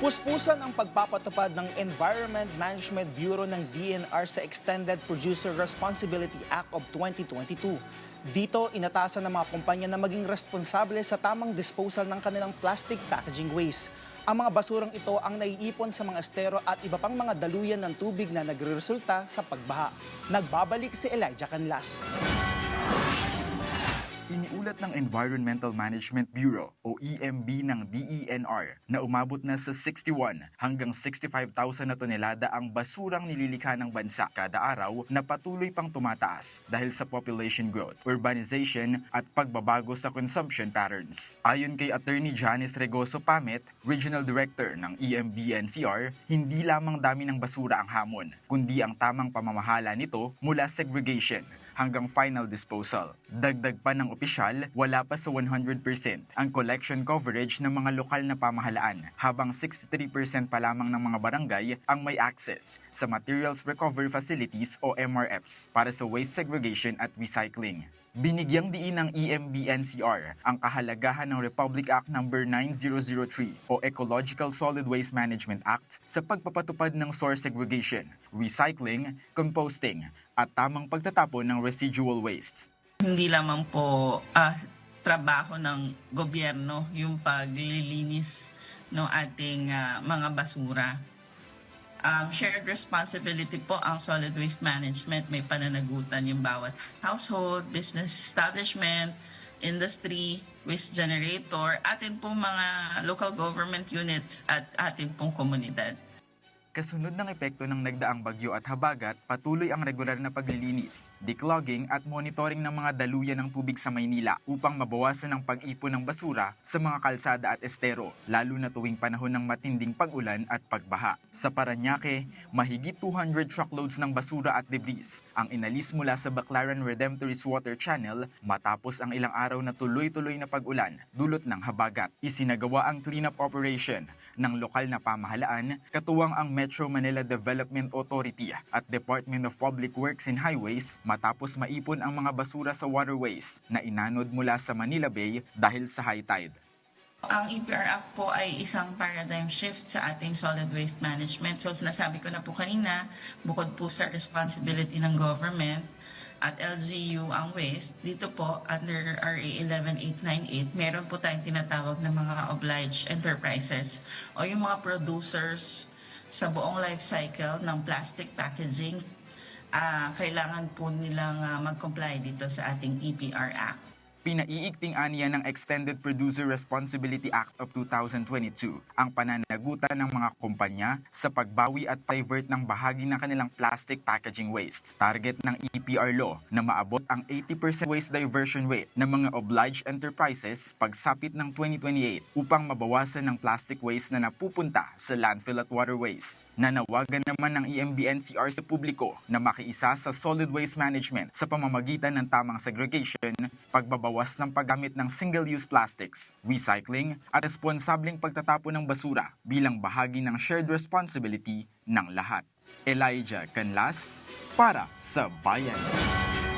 Puspusan ang pagpapatupad ng Environment Management Bureau ng DNR sa Extended Producer Responsibility Act of 2022. Dito, inatasan ng mga kumpanya na maging responsable sa tamang disposal ng kanilang plastic packaging waste. Ang mga basurang ito ang naiipon sa mga estero at iba pang mga daluyan ng tubig na nagreresulta sa pagbaha. Nagbabalik si Elijah Canlas. Iniulat ng Environmental Management Bureau o EMB ng DENR na umabot na sa 61 hanggang 65,000 na tonelada ang basurang nililikha ng bansa kada araw na patuloy pang tumataas dahil sa population growth, urbanization at pagbabago sa consumption patterns. Ayon kay Attorney Janice Regoso Pamet, Regional Director ng EMB-NCR, hindi lamang dami ng basura ang hamon, kundi ang tamang pamamahala nito mula segregation hanggang final disposal. Dagdag pa ng opisyal, wala pa sa 100% ang collection coverage ng mga lokal na pamahalaan, habang 63% pa lamang ng mga barangay ang may access sa Materials Recovery Facilities o MRFs para sa waste segregation at recycling. Binigyang diin ng EMB-NCR ang kahalagahan ng Republic Act No. 9003 o Ecological Solid Waste Management Act sa pagpapatupad ng source segregation, recycling, composting at tamang pagtatapon ng residual wastes. Hindi lamang po trabaho ng gobyerno yung paglilinis ng ating mga basura. Shared responsibility po ang solid waste management. May pananagutan yung bawat household, business establishment, industry, waste generator, atin pong mga local government units at atin pong komunidad. Kasunod ng epekto ng nagdaang bagyo at habagat, patuloy ang regular na paglilinis, declogging at monitoring ng mga daluyan ng tubig sa Maynila upang mabawasan ang pag-ipon ng basura sa mga kalsada at estero, lalo na tuwing panahon ng matinding pag-ulan at pagbaha. Sa Parañaque, mahigit 200 truckloads ng basura at debris ang inalis mula sa Baclaran Redemptorist Water Channel matapos ang ilang araw na tuloy-tuloy na pag-ulan dulot ng habagat. Isinagawa ang cleanup operation ng lokal na pamahalaan, katuwang ang Metro Manila Development Authority at Department of Public Works and Highways matapos maipon ang mga basura sa waterways na inanod mula sa Manila Bay dahil sa high tide. Ang EPR Act po ay isang paradigm shift sa ating solid waste management. So nasabi ko na po kanina, bukod po sa responsibility ng government at LGU ang waste, dito po under RA 11898, meron po tayong tinatawag na mga obliged enterprises o yung mga producers sa buong life cycle ng plastic packaging. Kailangan po nilang mag-comply dito sa ating EPR Act. Pinaiigting aniya ng Extended Producer Responsibility Act of 2022 ang pananagutan ng mga kumpanya sa pagbawi at divert ng bahagi ng kanilang plastic packaging waste. Target ng EPR law na maabot ang 80% waste diversion rate ng mga obliged enterprises pagsapit ng 2028 upang mabawasan ng plastic waste na napupunta sa landfill at waterways. Nanawagan naman ng EMB-NCR sa publiko na makiisa sa solid waste management sa pamamagitan ng tamang segregation, pagbabawas ng paggamit ng single-use plastics, recycling at responsableng pagtatapon ng basura bilang bahagi ng shared responsibility ng lahat. Elijah Canlas para sa Bayan.